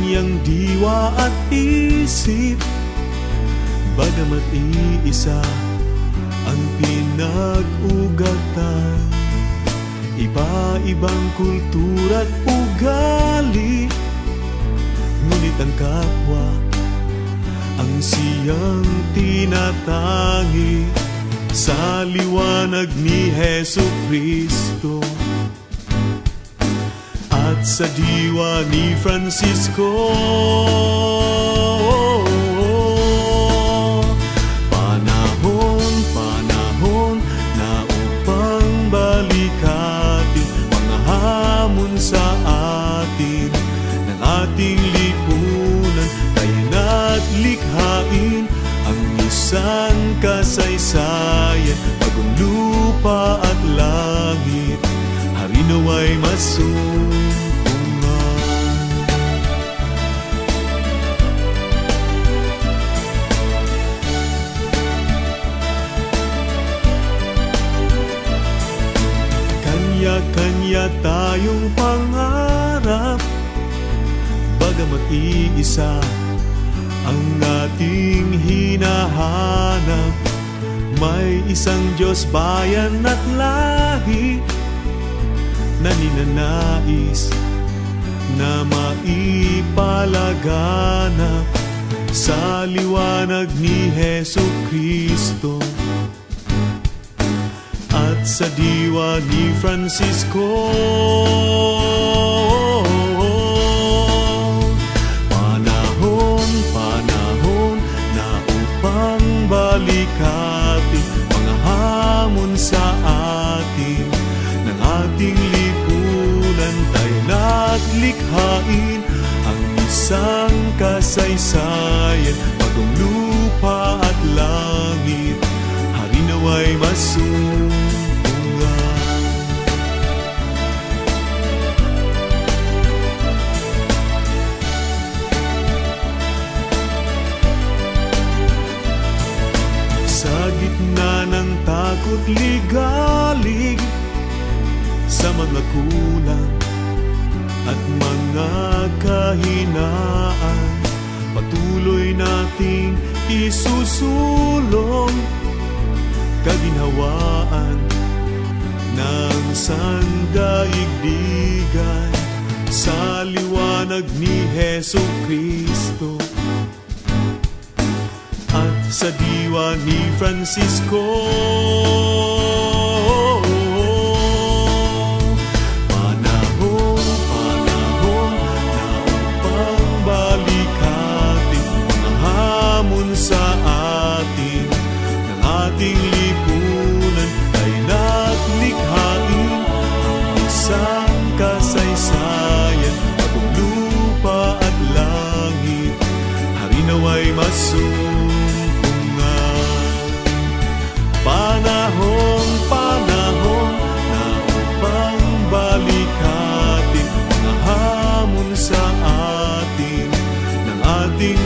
kanyang diwa at isip, bagamat iisa ang pinag-ugatan. Iba-ibang kultura at ugali, ngunit ang kapwa ang siyang tinatangi sa liwanag ni Hesukristo at sa diwa ni Francisco. Panahon na upang balikatin mga hamon sa atin ng ating lipunan, tayo na't likhain ang isang kasaysayan, bagong lupa at langit, hari nawa'y masumpungan. Kanya-kanya tayong pangarap, bagamat iisa ang ating hinahanap. May isang Diyos, bayan at lahi na ninanais na maipalaganap sa liwanag ni Hesukristo at sa diwa ni Francisco. Panahon na upang balikatin mga hamon sa atin ng ating lipunan, tayo na't likhain ang isang kasaysayan, bagong lupa at langit, hari nawa'y masumpungan. Sa gitna ng takot ligalig, sa mga kulang at mga kahinaan, patuloy nating isusulong kaginhawaan ng sandaigdigan sa liwanag ni Hesukristo at sa diwa ni Francisco. Panahon na upang balikatin mga hamon sa atin ng ating lipunan, ay na't likhain ang isang kasaysayan, bagong lupa at langit, hari nawa'y masumpungan. Panahon na upang balikatin mga hamon sa atin ng ating